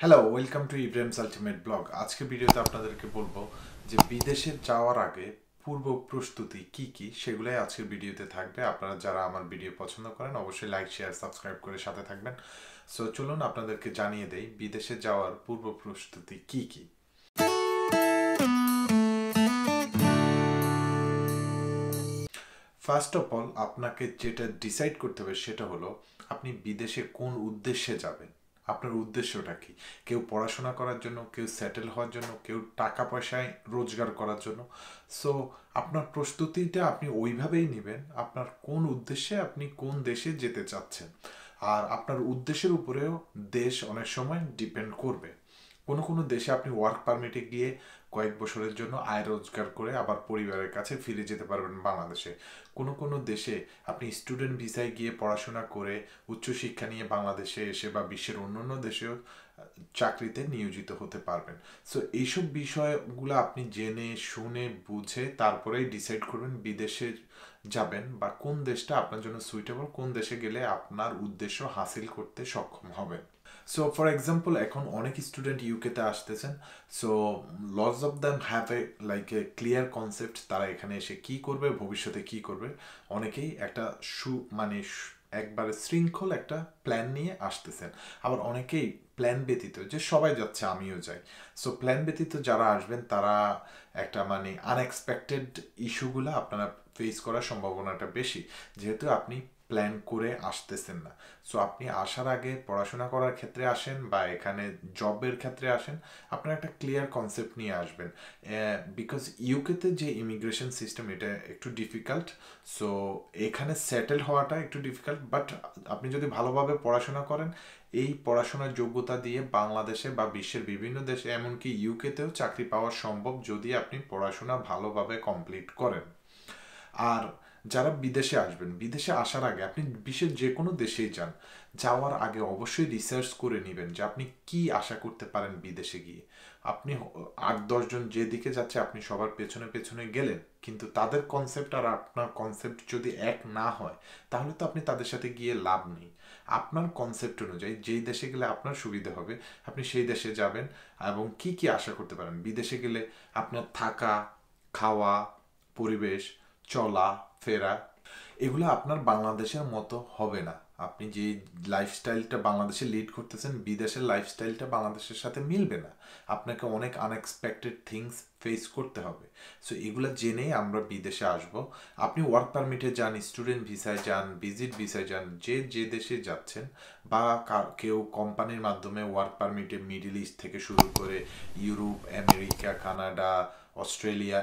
Hello, welcome to Ibrahim's ultimate blog. আজকে ভিডিওতে আপনাদেরকে বলবো যে বিদেশে যাওয়ার আগে পূর্ব প্রস্তুতি কি কি সেগুলাই আজকের ভিডিওতে থাকবে। আপনারা যারা আমার ভিডিও পছন্দ করেন অবশ্যই লাইক শেয়ার সাবস্ক্রাইব করে সাথে থাকবেন। সো চলুন আপনাদেরকে জানিয়ে দেই বিদেশে যাওয়ার পূর্ব প্রস্তুতি কি কি। ফার্স্ট অফ অল আপনাকে যেটা ডিসাইড করতে হবে সেটা হলো আপনি বিদেশে কোন উদ্দেশ্যে যাবেন। আপনার উদ্দেশ্যটা কি? কেউ পড়াশোনা করার জন্য, কেউ সেটেল হওয়ার জন্য, কেউ টাকা পয়সায় রোজগার করার জন্য। সো আপনার প্রস্তুতিটা আপনি ওইভাবেই নেবেন আপনার কোন উদ্দেশ্যে আপনি কোন দেশে যেতে চাচ্ছেন। আর আপনার উদ্দেশ্যের উপরেও দেশ অনেক সময় ডিপেন্ড করবে। কোনো কোনো দেশে আপনি ওয়ার্ক পারমিটে গিয়ে কয়েক বছরের জন্য আয় রোজগার করে আবার পরিবারের কাছে ফিরে যেতে পারবেন বাংলাদেশে। কোনো কোনো দেশে আপনি স্টুডেন্ট ভিসায় গিয়ে পড়াশোনা করে উচ্চশিক্ষা নিয়ে বাংলাদেশে এসে বা বিশ্বের অন্যান্য দেশেও চাকরিতে নিয়োজিত হতে পারবেন। সো এইসব বিষয়গুলো আপনি জেনে শুনে বুঝে তারপরেই ডিসাইড করবেন বিদেশে যাবেন বা কোন দেশটা আপনার জন্য সুইটেবল, কোন দেশে গেলে আপনার উদ্দেশ্য হাসিল করতে সক্ষম হবেন। সো ফর এক্সাম্পল এখন অনেক স্টুডেন্ট ইউকেতে আসতেছেন। So lots of them have a clear concept তারা এখানে এসে কি করবে, ভবিষ্যতে কি করবে। অনেকেই একটা একবারে শৃঙ্খল একটা প্ল্যান নিয়ে আসতেছেন। আবার অনেকেই প্ল্যান ব্যতীত, যে সবাই যাচ্ছে আমিও যাই। সো প্ল্যান ব্যতীত যারা আসবেন তারা একটা আনএক্সপেক্টেড ইস্যুগুলো আপনারা ফেস করার সম্ভাবনাটা বেশি, যেহেতু আপনি প্ল্যান করে আসতেছেন না। সো আপনি আসার আগে পড়াশোনা করার ক্ষেত্রে আসেন বা এখানে জবের ক্ষেত্রে আসেন, আপনারা একটা ক্লিয়ার কনসেপ্ট নিয়ে আসবেন। বিকজ ইউকেতে যে ইমিগ্রেশন সিস্টেম এটা একটু ডিফিকাল্ট। সো এখানে সেটেল হওয়াটা একটু ডিফিকাল্ট, বাট আপনি যদি ভালোভাবে পড়াশোনা করেন এই পড়াশোনার যোগ্যতা দিয়ে বাংলাদেশে বা বিশ্বের বিভিন্ন দেশে এমনকি ইউকেতেও চাকরি পাওয়া সম্ভব যদি আপনি পড়াশোনা ভালোভাবে কমপ্লিট করেন। আর যারা বিদেশে আসবেন, বিদেশে আসার আগে আপনি বিশ্বের যে কোনো দেশেই যান, যাওয়ার আগে অবশ্যই রিসার্চ করে নেবেন যে আপনি কি আশা করতে পারেন বিদেশে গিয়ে। আপনি 8-10 জন যেদিকে যাচ্ছে আপনি সবার পেছনে পেছনে গেলেন, কিন্তু তাদের কনসেপ্ট আর আপনার কনসেপ্ট যদি এক না হয় তাহলে তো আপনি তাদের সাথে গিয়ে লাভ নেই। আপনার কনসেপ্ট অনুযায়ী যেই দেশে গেলে আপনার সুবিধা হবে আপনি সেই দেশে যাবেন। এবং কি কি আশা করতে পারেন বিদেশে গেলে, আপনার থাকা, খাওয়া, পরিবেশ, চলা ফেরা, এগুলো আপনার বাংলাদেশের মতো হবে না। আপনি যে লাইফস্টাইলটা বাংলাদেশে লিড করতেছেন বিদেশের লাইফস্টাইলটা বাংলাদেশের সাথে মিলবে না। আপনাকে অনেক আনএক্সপেক্টেড থিংস ফেস করতে হবে। সো এগুলো জেনেই আমরা বিদেশে আসব। আপনি ওয়ার্ক পারমিটে যান, স্টুডেন্ট ভিসায় যান, ভিজিট ভিসায় যান, যে যে দেশে যাচ্ছেন, বা কেউ কোম্পানির মাধ্যমে ওয়ার্ক পারমিটে মিডল ইস্ট থেকে শুরু করে ইউরোপ, আমেরিকা, কানাডা, অস্ট্রেলিয়া,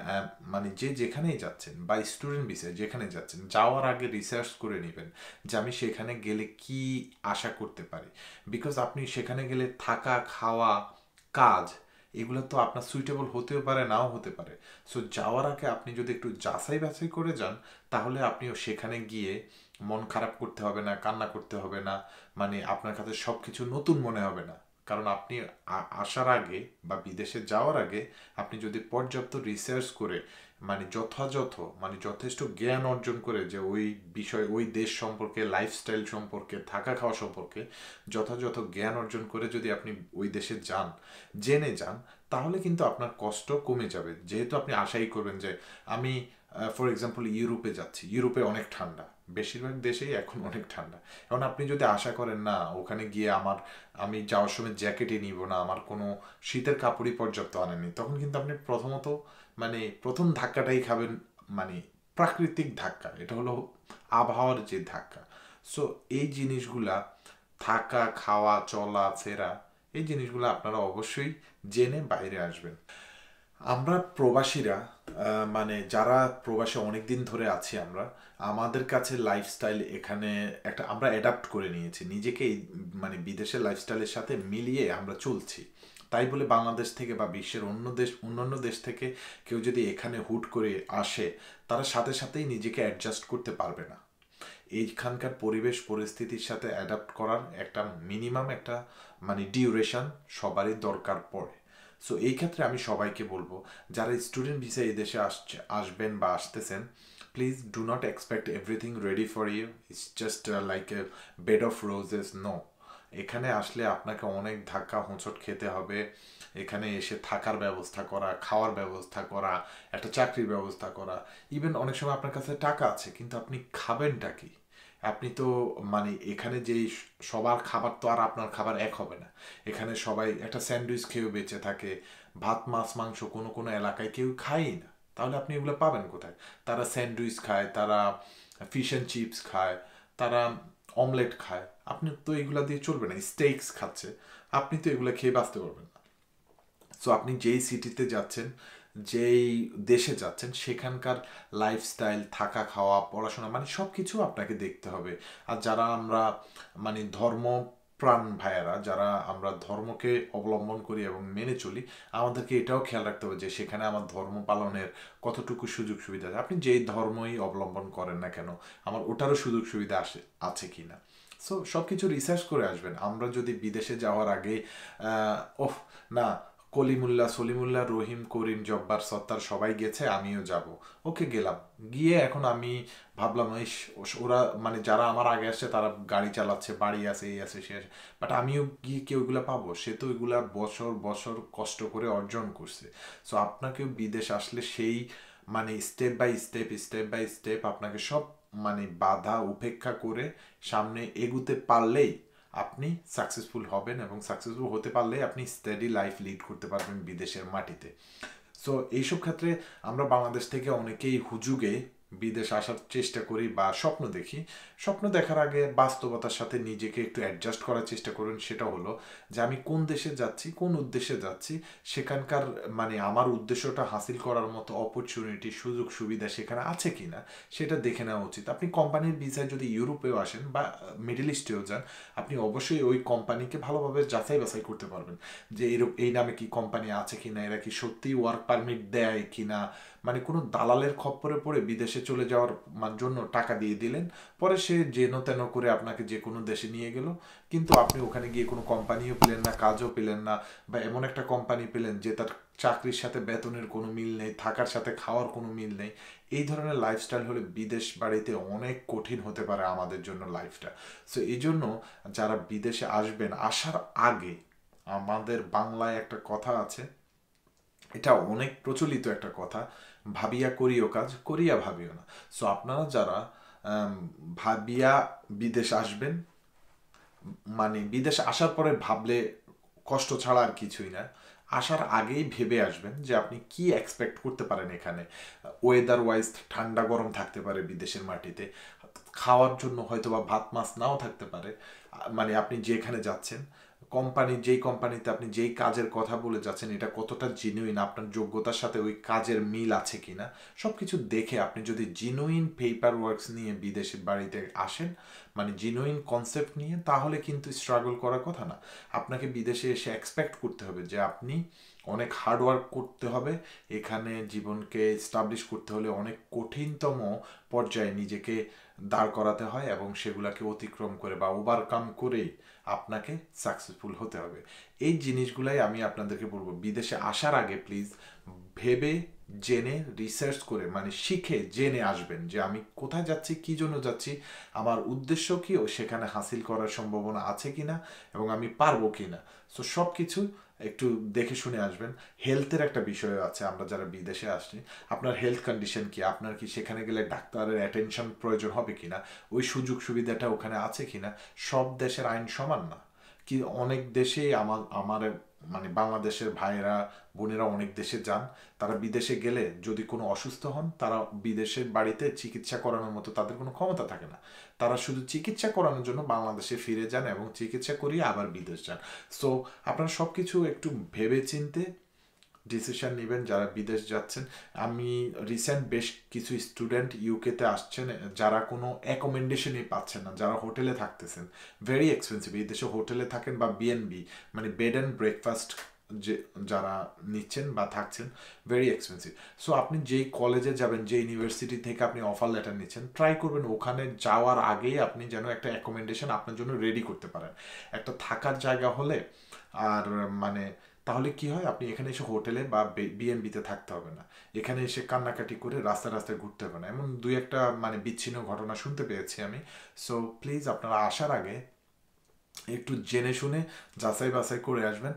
যে যেখানেই যাচ্ছেন বা স্টুডেন্ট ভিসায় যেখানে যাচ্ছেন, যাওয়ার আগে রিসার্চ করে নেবেন যে আমি সেখানে গেলে কি আশা করতে পারি। বিকজ আপনি সেখানে গেলে থাকা, খাওয়া, কাজ, এগুলো তো আপনার সুইটেবল হতেও পারে নাও হতে পারে। সো যাওয়ার আগে আপনি যদি একটু যাচাই বাছাই করে যান তাহলে আপনিও সেখানে গিয়ে মন খারাপ করতে হবে না, কান্না করতে হবে না, আপনার কাছে সব কিছু নতুন মনে হবে না। কারণ আপনি আসার আগে বা বিদেশে যাওয়ার আগে আপনি যদি পর্যাপ্ত রিসার্চ করে যথাযথ যথেষ্ট জ্ঞান অর্জন করে যে ওই বিষয় ওই দেশ সম্পর্কে, লাইফস্টাইল সম্পর্কে, থাকা খাওয়া সম্পর্কে যথাযথ জ্ঞান অর্জন করে যদি আপনি ওই দেশে যান, জেনে যান, তাহলে কিন্তু আপনার কষ্ট কমে যাবে। যেহেতু আপনি আশাই করবেন যে আমি ফর এক্সাম্পল ইউরোপে যাচ্ছি, ইউরোপে অনেক ঠান্ডা, বেশিরভাগ দেশেই এখন অনেক ঠান্ডা। এখন আপনি যদি আশা করেন না ওখানে গিয়ে আমি যাওয়ার সময় জ্যাকেটই নিব না, আমার কোনো শীতের কাপড়ই পর্যাপ্ত আনেনি, তখন কিন্তু আপনি প্রথমত প্রথম ধাক্কাটাই খাবেন, মানে প্রাকৃতিক ধাক্কা, এটা হলো আবহাওয়ার যে ধাক্কা। সো এই জিনিসগুলা, থাকা, খাওয়া, চলা ফেরা, এই জিনিসগুলো আপনারা অবশ্যই জেনে বাইরে আসবেন। আমরা প্রবাসীরা, যারা প্রবাসে অনেক দিন ধরে আছি, আমাদের কাছে লাইফস্টাইল এখানে একটা আমরা অ্যাডাপ্ট করে নিয়েছি নিজেকে, বিদেশের লাইফস্টাইলের সাথে মিলিয়ে আমরা চলছি। তাই বলে বাংলাদেশ থেকে বা বিশ্বের অন্যান্য দেশ থেকে কেউ যদি এখানে হুট করে আসে তারা সাথে সাথেই নিজেকে অ্যাডজাস্ট করতে পারবে না। এইখানকার পরিবেশ পরিস্থিতির সাথে অ্যাডাপ্ট করার একটা মিনিমাম একটা ডিউরেশন সবারই দরকার পড়ে। সো এই ক্ষেত্রে আমি সবাইকে বলবো যারা স্টুডেন্ট ভিসা এই দেশে আসবেন বা আসতেছেন, please do not expect everything ready for you, it's just like a bed of roses. No, এখানে আসলে আপনাকে অনেক ধাক্কা হোঁচট খেতে হবে। এখানে এসে থাকার ব্যবস্থা করা, খাওয়ার ব্যবস্থা করা, একটা চাকরির ব্যবস্থা করা। ইভেন অনেক সময় আপনার কাছে টাকা আছে কিন্তু আপনি খাবেনটা কি? আপনি তো মানে এখানে যেই সবার খাবার তো আর আপনার খাবার এক হবে না। এখানে সবাই একটা স্যান্ডউইচ খেয়েও বেঁচে থাকে। ভাত মাছ মাংস কোনো কোনো এলাকায় কেউ খায়ই না। তাহলে আপনি এগুলো পাবেন কোথায়? তারা স্যান্ডউইচ খায়, তারা ফিশ অ্যান্ড চিপস খায়, তারা অমলেট খায়। আপনি তো এগুলা দিয়ে চলবে না। স্টেকস খাচ্ছে, আপনি তো এগুলো খেয়ে বাঁচতে পারবেন না। সো আপনি যেই সিটিতে যাচ্ছেন, যেই দেশে যাচ্ছেন, সেখানকার লাইফস্টাইল, থাকা খাওয়া, পড়াশোনা মানে সব কিছু আপনাকে দেখতে হবে। আর যারা আমরা মানে ধর্মপ্রাণ ভাইয়েরা, যারা আমরা ধর্মকে অবলম্বন করি এবং মেনে চলি, আমাদেরকে এটাও খেয়াল রাখতে হবে যে সেখানে আমার ধর্ম পালনের কতটুকু সুযোগ সুবিধা আছে। আপনি যেই ধর্মই অবলম্বন করেন না কেন, আমার ওটারও সুযোগ সুবিধা আছে কি না। সো সব কিছু রিসার্চ করে আসবেন। আমরা যদি বিদেশে যাওয়ার আগে ওহ না, কলিমুল্লাহ সলিমুল্লাহ রহিম করিম জব্বার সত্তার সবাই গেছে, আমিও যাব, ওকে গেলাম, গিয়ে এখন আমি ভাবলাম ইস, ওরা মানে যারা আমার আগে আসছে তারা গাড়ি চালাচ্ছে, বাড়ি আছে, এই আছে সে আছে, বাট আমিও গিয়ে কেউ ওইগুলো পাবো? সে তো ওইগুলা বছর বছর কষ্ট করে অর্জন করছে। সো আপনাকেও বিদেশ আসলে সেই মানে স্টেপ বাই স্টেপ আপনাকে সব মানে বাধা উপেক্ষা করে সামনে এগুতে পারলেই আপনি সাকসেসফুল হবেন, এবং সাকসেসফুল হতে পারলে আপনি স্টেডি লাইফ লিড করতে পারবেন বিদেশের মাটিতে। সো এইসব ক্ষেত্রে আমরা বাংলাদেশ থেকে অনেকেই হুজুগে বিদেশ আসার চেষ্টা করি বা স্বপ্ন দেখি। স্বপ্ন দেখার আগে বাস্তবতার সাথে নিজেকে একটু অ্যাডজাস্ট করার চেষ্টা করুন। সেটা হলো যে আমি কোন দেশে যাচ্ছি, কোন উদ্দেশ্যে যাচ্ছি, সেখানকার মানে আমার উদ্দেশ্যটা হাসিল করার মতো অপরচুনিটি, সুযোগ সুবিধা সেখানে আছে কি না সেটা দেখে নেওয়া উচিত। আপনি কোম্পানির ভিসায় যদি ইউরোপেও আসেন বা মিডল ইস্টেও যান, আপনি অবশ্যই ওই কোম্পানিকে ভালোভাবে যাচাই বাছাই করতে পারবেন যে এই নামে কি কোম্পানি আছে কিনা, এরা কি সত্যি ওয়ার্ক পারমিট দেয় কিনা। মানে কোনো দালালের খপ্পরে পড়ে বিদেশে চলে যাওয়ার জন্য টাকা দিয়ে দিলেন, পরে সে যেন তেন করে আপনাকে যে কোনো দেশে নিয়ে গেল, কিন্তু আপনি ওখানে গিয়ে কোনো কোম্পানিও পেলেন না, কাজও পেলেন না, বা এমন একটা কোম্পানি পেলেন যে তার চাকরির সাথে বেতনের কোনো মিল নেই, থাকার সাথে খাওয়ার কোনো মিল নেই। এই ধরনের লাইফস্টাইল হলে বিদেশ বাড়িতে অনেক কঠিন হতে পারে আমাদের জন্য লাইফটা। সো এই জন্য যারা বিদেশে আসবেন, আসার আগে আমাদের বাংলায় একটা কথা আছে, এটা অনেক প্রচলিত একটা কথা, ভাবিয়া করিও কাজ, করিয়া ভাবিও না। সো আপনারা যারা ভাবিয়া বিদেশ আসবেন, মানে বিদেশ আসার পরে ভাবলে কষ্ট ছাড়া আর কিছুই না। আসার আগেই ভেবে আসবেন যে আপনি কি এক্সপেক্ট করতে পারেন এখানে। ওয়েদার ওয়াইজ ঠান্ডা গরম থাকতে পারে বিদেশের মাটিতে, খাওয়ার জন্য হয়তো বা ভাত মাছ নাও থাকতে পারে। মানে আপনি যেখানে যাচ্ছেন, যেই কোম্পানিতে আপনি যেই কাজের কথা বলে যাচ্ছেন, এটা কতটা জিনুইন, আপনার যোগ্যতার সাথে ওই কাজের মিল আছে কিনা, সব কিছু দেখে আপনি যদি জিনুইন পেপার ওয়ার্কস নিয়ে বিদেশে বাড়িতে আসেন, মানে জিনুইন কনসেপ্ট নিয়ে, তাহলে কিন্তু স্ট্রাগল করার কথা না। আপনাকে বিদেশে এসে এক্সপেক্ট করতে হবে যে আপনি অনেক হার্ডওয়ার্ক করতে হবে। এখানে জীবনকে এস্টাবলিশ করতে হলে অনেক কঠিনতম পর্যায়ে নিজেকে দাঁড় করাতে হয়, এবং সেগুলোকে অতিক্রম করে বা ওভারকাম করেই আপনাকে সাকসেসফুল হতে হবে। এই জিনিসগুলাই আমি আপনাদেরকে বলবো, বিদেশে আসার আগে প্লিজ ভেবে জেনে রিসার্চ করে মানে শিখে জেনে আসবেন যে আমি কোথায় যাচ্ছি, কি জন্য যাচ্ছি, আমার উদ্দেশ্য কি, ও সেখানে হাসিল করার সম্ভাবনা আছে কিনা, এবং আমি পারবো কিনা। সো সব কিছু একটু দেখে শুনে আসবেন। হেলথের একটা বিষয় আছে, আমরা যারা বিদেশে আসছি, আপনার হেলথ কন্ডিশন কি, আপনার কি সেখানে গেলে ডাক্তারের অ্যাটেনশন প্রয়োজন হবে কিনা, ওই সুযোগ সুবিধাটা ওখানে আছে কিনা। সব দেশের আইন সমান না। কি অনেক দেশেই আমার মানে বাংলাদেশের ভাইয়েরা বোনেরা অনেক দেশে যান, তারা বিদেশে গেলে যদি কোনো অসুস্থ হন, তারা বিদেশের বাড়িতে চিকিৎসা করানোর মতো তাদের কোনো ক্ষমতা থাকে না। তারা শুধু চিকিৎসা করানোর জন্য বাংলাদেশে ফিরে যান এবং চিকিৎসা করিয়ে আবার বিদেশ যান। সো আপনারা সব কিছু একটু ভেবে চিনতে ডিসিশন নেবেন যারা বিদেশ যাচ্ছেন। আমি রিসেন্ট বেশ কিছু স্টুডেন্ট ইউকেতে আসছেন যারা কোনো অ্যাকোমেন্ডেশনই পাচ্ছেন না, যারা হোটেলে থাকতেছেন, ভেরি এক্সপেন্সিভ। এই দেশে হোটেলে থাকেন বা বিএনবি মানে বেড অ্যান্ড ব্রেকফাস্ট যে যারা নিচ্ছেন বা থাকছেন, ভেরি এক্সপেন্সিভ। সো আপনি যেই কলেজে যাবেন, যে ইউনিভার্সিটি থেকে আপনি অফার লেটার নিচ্ছেন, ট্রাই করবেন ওখানে যাওয়ার আগেই আপনি যেন একটা অ্যাকোমেন্ডেশন আপনার জন্য রেডি করতে পারেন, একটা থাকার জায়গা হলে। আর মানে তাহলে কি হয়, আপনি এখানে এসে হোটেলে বা বিএনবিতে থাকতে হবে না, এখানে এসে কান্নাকাটি করে রাস্তায় রাস্তায় ঘুরতে হবে না। এমন দুই একটা মানে বিচ্ছিন্ন ঘটনা শুনতে পেয়েছি আমি। সো প্লিজ আপনারা আসার আগে একটু জেনে শুনে যাচাই বাছাই করে আসবেন।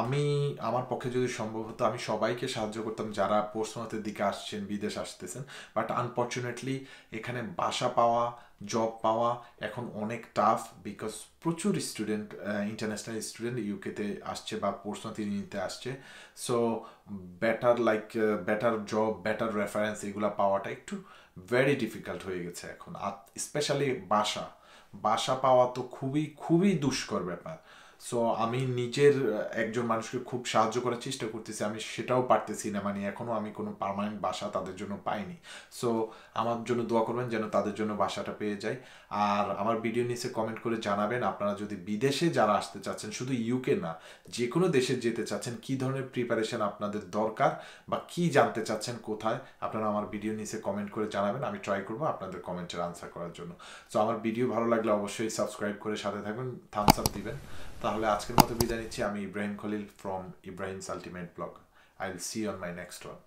আমি আমার পক্ষে যদি সম্ভব হতো আমি সবাইকে সাহায্য করতাম যারা পোস্টমাতের দিকে আসছেন, বিদেশ আসতেছেন, বাট আনফর্চুনেটলি এখানে বাসা পাওয়া, জব পাওয়া এখন অনেক টাফ, বিকজ প্রচুর স্টুডেন্ট, ইন্টারন্যাশনাল স্টুডেন্ট ইউকেতে আসছে বা পোস্টমাত নিতে আসছে। So better job, better reference এগুলো পাওয়াটা একটু ভেরি ডিফিকাল্ট হয়ে গেছে এখন, স্পেশালি বাসা বাসা পাওয়া তো খুবই খুবই দুষ্কর ব্যাপার। সো আমি নিজের একজন মানুষকে খুব সাহায্য করার চেষ্টা করতেছি, আমি সেটাও পারতেছি না, মানে এখনো আমি কোনো পার্মানেন্ট বাসা তাদের জন্য পাইনি। সো আমার জন্য দোয়া করবেন যেন তাদের জন্য বাসাটা পেয়ে যায়। আর আমার ভিডিও নিচে কমেন্ট করে জানাবেন আপনারা যদি বিদেশে যারা আসতে চাচ্ছেন, শুধু ইউকে না, যে কোনো দেশে যেতে চাচ্ছেন, কী ধরনের প্রিপারেশন আপনাদের দরকার বা কি জানতে চাচ্ছেন কোথায়, আপনারা আমার ভিডিও নিচে কমেন্ট করে জানাবেন, আমি ট্রাই করবো আপনাদের কমেন্টের আনসার করার জন্য। সো আমার ভিডিও ভালো লাগলে অবশ্যই সাবস্ক্রাইব করে সাথে থাকবেন, থামস আপ দিবেন। তাহলে আজকের মতো বিদায় নিচ্ছি। আমি Ibrahim Khalil from Ibrahim's ultimate blog. I will see on my next one.